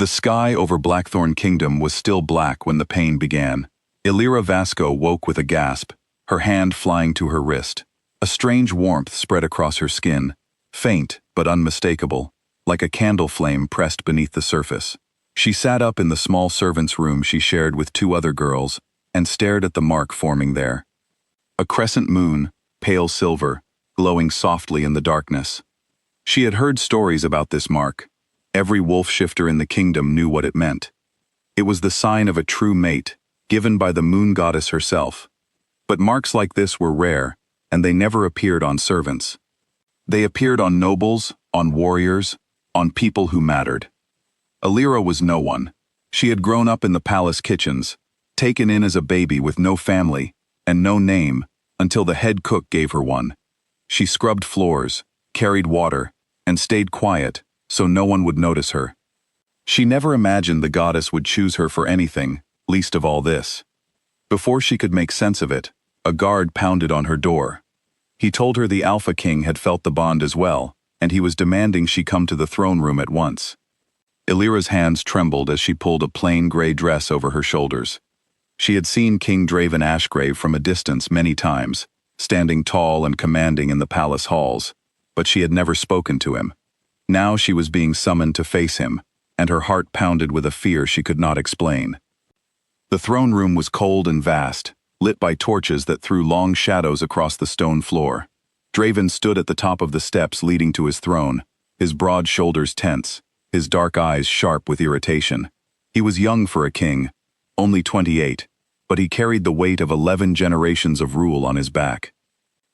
The sky over Blackthorn Kingdom was still black when the pain began. Illyra Vasco woke with a gasp, her hand flying to her wrist. A strange warmth spread across her skin, faint but unmistakable, like a candle flame pressed beneath the surface. She sat up in the small servants' room she shared with two other girls and stared at the mark forming there. A crescent moon, pale silver, glowing softly in the darkness. She had heard stories about this mark. Every wolf shifter in the kingdom knew what it meant. It was the sign of a true mate, given by the moon goddess herself. But marks like this were rare, and they never appeared on servants. They appeared on nobles, on warriors, on people who mattered. Illyra was no one. She had grown up in the palace kitchens, taken in as a baby with no family and no name until the head cook gave her one. She scrubbed floors, carried water, and stayed quiet so no one would notice her. She never imagined the goddess would choose her for anything, least of all this. Before she could make sense of it, a guard pounded on her door. He told her the Alpha King had felt the bond as well, and he was demanding she come to the throne room at once. Illyra's hands trembled as she pulled a plain gray dress over her shoulders. She had seen King Draven Ashgrave from a distance many times, standing tall and commanding in the palace halls, but she had never spoken to him. Now she was being summoned to face him, and her heart pounded with a fear she could not explain. The throne room was cold and vast, lit by torches that threw long shadows across the stone floor. Draven stood at the top of the steps leading to his throne, his broad shoulders tense, his dark eyes sharp with irritation. He was young for a king, only 28, but he carried the weight of 11 generations of rule on his back.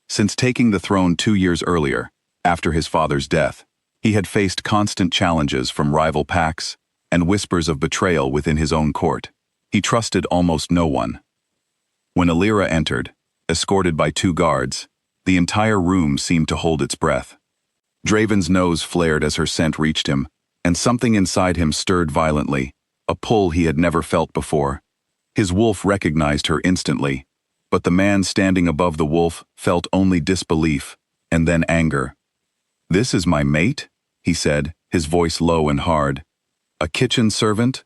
Since taking the throne 2 years earlier, after his father's death, he had faced constant challenges from rival pacts and whispers of betrayal within his own court. He trusted almost no one. When Illyra entered, escorted by 2 guards, the entire room seemed to hold its breath. Draven's nose flared as her scent reached him, and something inside him stirred violently, a pull he had never felt before. His wolf recognized her instantly, but the man standing above the wolf felt only disbelief, and then anger. "This is my mate?" he said, his voice low and hard. "A kitchen servant?"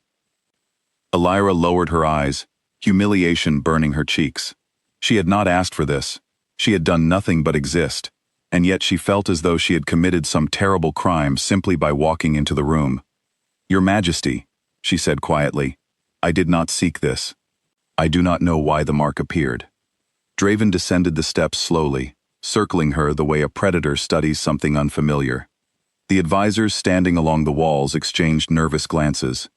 Illyra lowered her eyes, humiliation burning her cheeks. She had not asked for this. She had done nothing but exist, and yet she felt as though she had committed some terrible crime simply by walking into the room. "Your Majesty," she said quietly, "I did not seek this. I do not know why the mark appeared." Draven descended the steps slowly, circling her the way a predator studies something unfamiliar. The advisors standing along the walls exchanged nervous glances.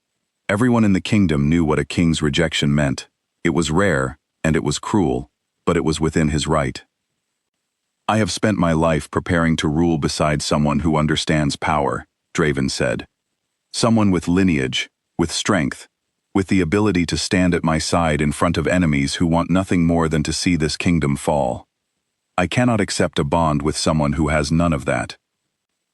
Everyone in the kingdom knew what a king's rejection meant. It was rare, and it was cruel, but it was within his right. "I have spent my life preparing to rule beside someone who understands power," Draven said. "Someone with lineage, with strength, with the ability to stand at my side in front of enemies who want nothing more than to see this kingdom fall. I cannot accept a bond with someone who has none of that."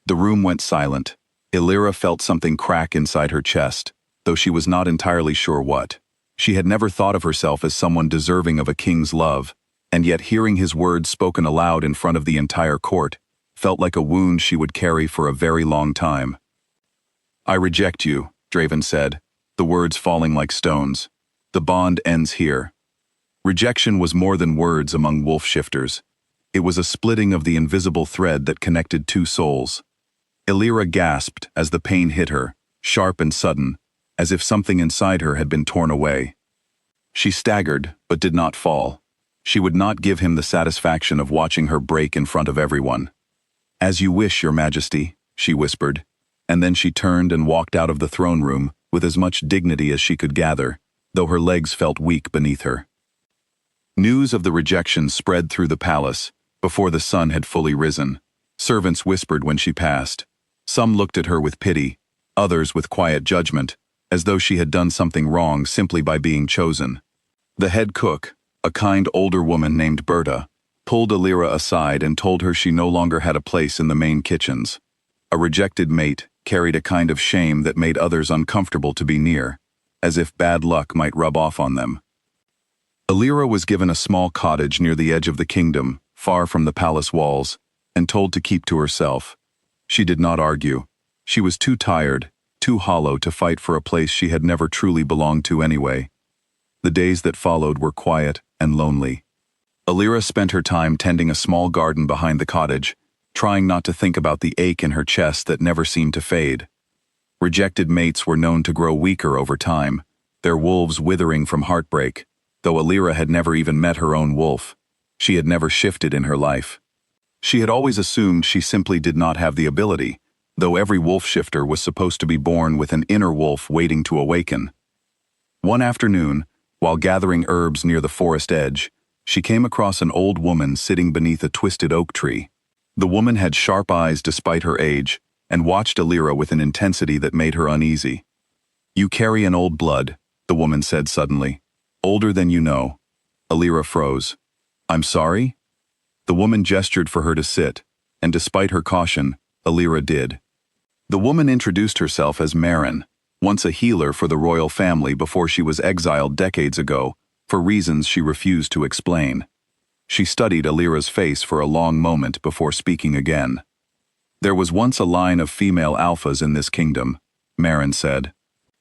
The room went silent. Illyra felt something crack inside her chest, though she was not entirely sure what. She had never thought of herself as someone deserving of a king's love, and yet hearing his words spoken aloud in front of the entire court felt like a wound she would carry for a very long time. "I reject you," Draven said, the words falling like stones. "The bond ends here." Rejection was more than words among wolf shifters. It was a splitting of the invisible thread that connected 2 souls. Illyra gasped as the pain hit her, sharp and sudden, as if something inside her had been torn away. She staggered, but did not fall. She would not give him the satisfaction of watching her break in front of everyone. "As you wish, Your Majesty," she whispered, and then she turned and walked out of the throne room with as much dignity as she could gather, though her legs felt weak beneath her. News of the rejection spread through the palace before the sun had fully risen. Servants whispered when she passed. Some looked at her with pity, others with quiet judgment, as though she had done something wrong simply by being chosen. The head cook, a kind older woman named Berta, pulled Illyra aside and told her she no longer had a place in the main kitchens. A rejected mate carried a kind of shame that made others uncomfortable to be near, as if bad luck might rub off on them. Illyra was given a small cottage near the edge of the kingdom, far from the palace walls, and told to keep to herself. She did not argue. She was too tired, too hollow to fight for a place she had never truly belonged to anyway. The days that followed were quiet and lonely. Alira spent her time tending a small garden behind the cottage, trying not to think about the ache in her chest that never seemed to fade. Rejected mates were known to grow weaker over time, their wolves withering from heartbreak, though Alira had never even met her own wolf. She had never shifted in her life. She had always assumed she simply did not have the ability, though every wolf shifter was supposed to be born with an inner wolf waiting to awaken. One afternoon, while gathering herbs near the forest edge, she came across an old woman sitting beneath a twisted oak tree. The woman had sharp eyes despite her age, and watched Alira with an intensity that made her uneasy. "You carry an old blood," the woman said suddenly. "Older than you know." Alira froze. "I'm sorry?" The woman gestured for her to sit, and despite her caution, Alira did. The woman introduced herself as Marin, once a healer for the royal family before she was exiled decades ago, for reasons she refused to explain. She studied Alira's face for a long moment before speaking again. "There was once a line of female alphas in this kingdom," Marin said.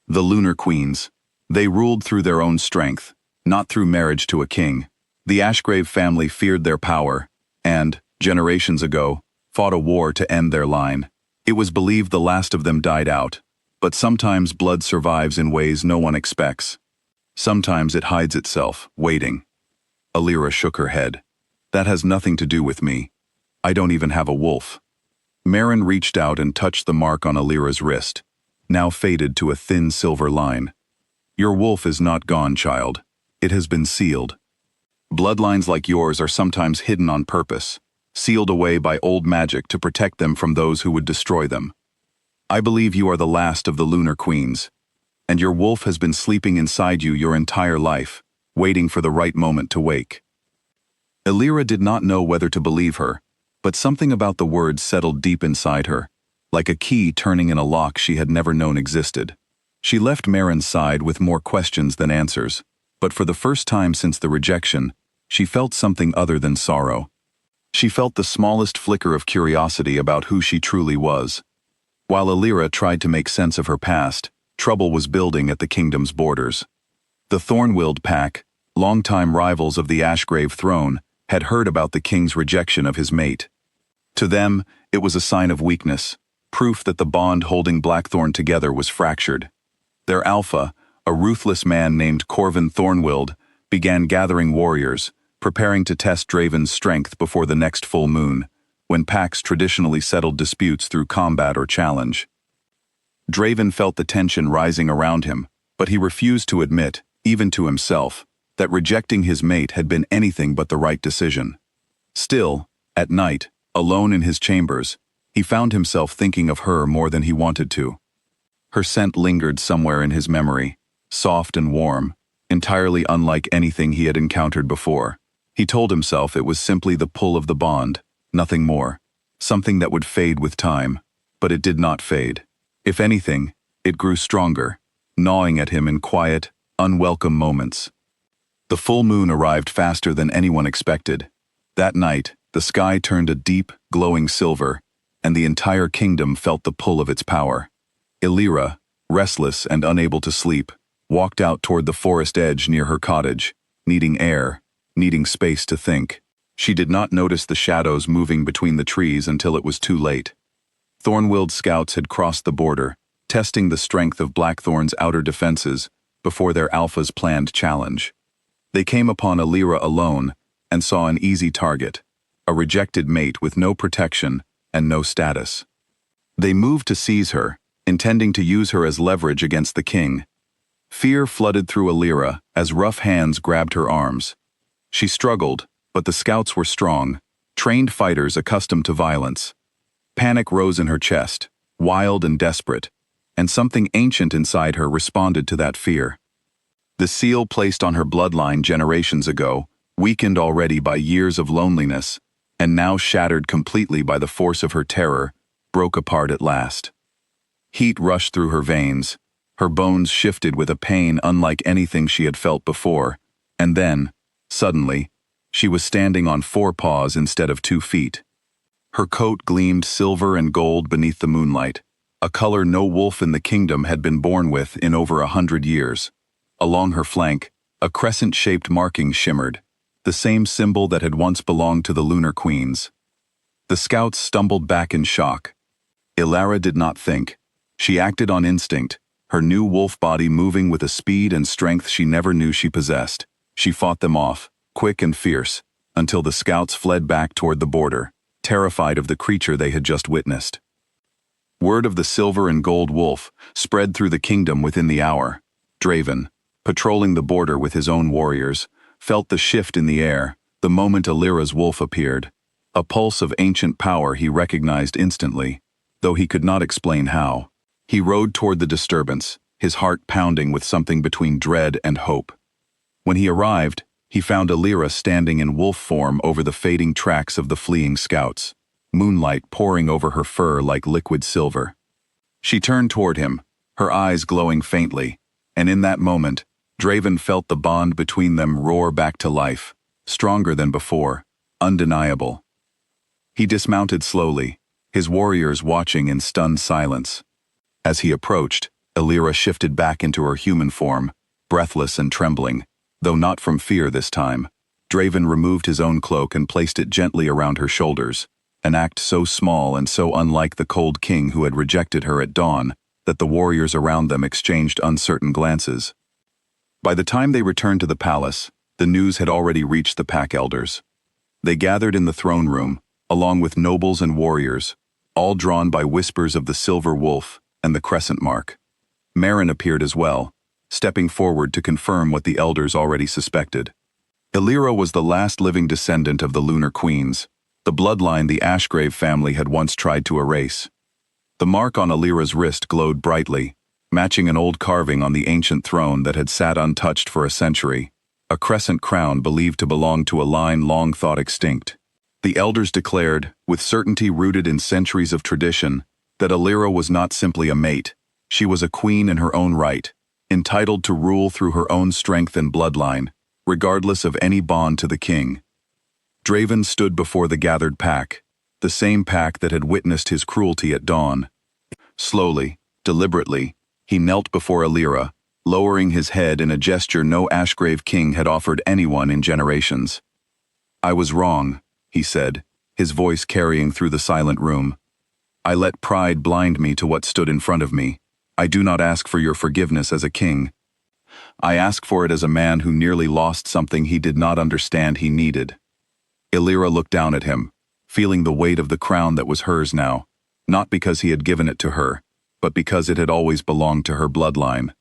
"The Lunar Queens. They ruled through their own strength, not through marriage to a king. The Ashgrave family feared their power, and, generations ago, fought a war to end their line. It was believed the last of them died out, but sometimes blood survives in ways no one expects. Sometimes it hides itself, waiting." Alira shook her head. "That has nothing to do with me. I don't even have a wolf." Marin reached out and touched the mark on Alira's wrist, now faded to a thin silver line. "Your wolf is not gone, child. It has been sealed. Bloodlines like yours are sometimes hidden on purpose, sealed away by old magic to protect them from those who would destroy them. I believe you are the last of the Lunar Queens, and your wolf has been sleeping inside you your entire life, waiting for the right moment to wake." Alira did not know whether to believe her, but something about the words settled deep inside her, like a key turning in a lock she had never known existed. She left Marin's side with more questions than answers, but for the first time since the rejection, she felt something other than sorrow. She felt the smallest flicker of curiosity about who she truly was. While Alira tried to make sense of her past, trouble was building at the kingdom's borders. The Thornwild pack, longtime rivals of the Ashgrave throne, had heard about the king's rejection of his mate. To them, it was a sign of weakness, proof that the bond holding Blackthorn together was fractured. Their alpha, a ruthless man named Corvin Thornwild, began gathering warriors, preparing to test Draven's strength before the next full moon, when packs traditionally settled disputes through combat or challenge. Draven felt the tension rising around him, but he refused to admit, even to himself, that rejecting his mate had been anything but the right decision. Still, at night, alone in his chambers, he found himself thinking of her more than he wanted to. Her scent lingered somewhere in his memory, soft and warm, entirely unlike anything he had encountered before. He told himself it was simply the pull of the bond, nothing more, something that would fade with time, but it did not fade. If anything, it grew stronger, gnawing at him in quiet, unwelcome moments. The full moon arrived faster than anyone expected. That night, the sky turned a deep, glowing silver, and the entire kingdom felt the pull of its power. Alira, restless and unable to sleep, walked out toward the forest edge near her cottage, needing air, needing space to think. She did not notice the shadows moving between the trees until it was too late. Thornwild's scouts had crossed the border, testing the strength of Blackthorn's outer defenses before their alpha's planned challenge. They came upon Alira alone and saw an easy target, a rejected mate with no protection and no status. They moved to seize her, intending to use her as leverage against the king. Fear flooded through Alira as rough hands grabbed her arms. She struggled, but the scouts were strong, trained fighters accustomed to violence. Panic rose in her chest, wild and desperate, and something ancient inside her responded to that fear. The seal placed on her bloodline generations ago, weakened already by years of loneliness, and now shattered completely by the force of her terror, broke apart at last. Heat rushed through her veins, her bones shifted with a pain unlike anything she had felt before, and then, suddenly, she was standing on 4 paws instead of 2 feet. Her coat gleamed silver and gold beneath the moonlight, a color no wolf in the kingdom had been born with in over 100 years. Along her flank, a crescent-shaped marking shimmered, the same symbol that had once belonged to the Lunar Queens. The scouts stumbled back in shock. Ilara did not think. She acted on instinct, her new wolf body moving with a speed and strength she never knew she possessed. She fought them off, quick and fierce, until the scouts fled back toward the border, terrified of the creature they had just witnessed. Word of the silver and gold wolf spread through the kingdom within the hour. Draven, patrolling the border with his own warriors, felt the shift in the air the moment Illyra's wolf appeared. A pulse of ancient power he recognized instantly, though he could not explain how. He rode toward the disturbance, his heart pounding with something between dread and hope. When he arrived, he found Illyra standing in wolf form over the fading tracks of the fleeing scouts, moonlight pouring over her fur like liquid silver. She turned toward him, her eyes glowing faintly, and in that moment, Draven felt the bond between them roar back to life, stronger than before, undeniable. He dismounted slowly, his warriors watching in stunned silence. As he approached, Illyra shifted back into her human form, breathless and trembling, though not from fear this time. Draven removed his own cloak and placed it gently around her shoulders, an act so small and so unlike the cold king who had rejected her at dawn that the warriors around them exchanged uncertain glances. By the time they returned to the palace, the news had already reached the pack elders. They gathered in the throne room, along with nobles and warriors, all drawn by whispers of the silver wolf and the crescent mark. Meryn appeared as well, stepping forward to confirm what the elders already suspected. Illyra was the last living descendant of the Lunar Queens, the bloodline the Ashgrave family had once tried to erase. The mark on Illyra's wrist glowed brightly, matching an old carving on the ancient throne that had sat untouched for a century, a crescent crown believed to belong to a line long thought extinct. The elders declared, with certainty rooted in centuries of tradition, that Illyra was not simply a mate, she was a queen in her own right, entitled to rule through her own strength and bloodline, regardless of any bond to the king. Draven stood before the gathered pack, the same pack that had witnessed his cruelty at dawn. Slowly, deliberately, he knelt before Illyra, lowering his head in a gesture no Ashgrave king had offered anyone in generations. "I was wrong," he said, his voice carrying through the silent room. "I let pride blind me to what stood in front of me. I do not ask for your forgiveness as a king. I ask for it as a man who nearly lost something he did not understand he needed." Illyra looked down at him, feeling the weight of the crown that was hers now, not because he had given it to her, but because it had always belonged to her bloodline.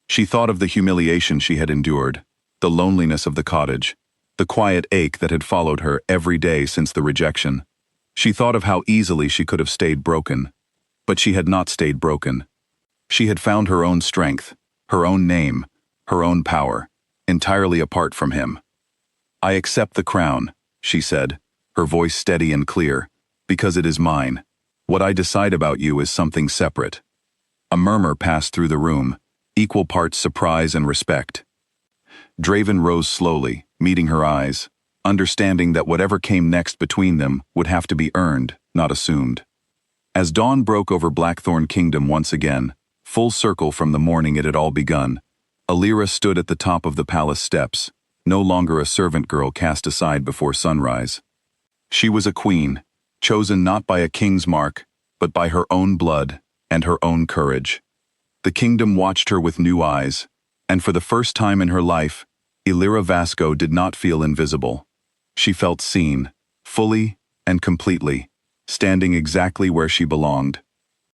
She thought of the humiliation she had endured, the loneliness of the cottage, the quiet ache that had followed her every day since the rejection. She thought of how easily she could have stayed broken, but she had not stayed broken. She had found her own strength, her own name, her own power, entirely apart from him. "I accept the crown," she said, her voice steady and clear, "because it is mine. What I decide about you is something separate." A murmur passed through the room, equal parts surprise and respect. Draven rose slowly, meeting her eyes, understanding that whatever came next between them would have to be earned, not assumed. As dawn broke over Blackthorn Kingdom once again, full circle from the morning it had all begun, Illyra stood at the top of the palace steps, no longer a servant girl cast aside before sunrise. She was a queen, chosen not by a king's mark, but by her own blood and her own courage. The kingdom watched her with new eyes, and for the first time in her life, Illyra Vasco did not feel invisible. She felt seen, fully and completely, standing exactly where she belonged.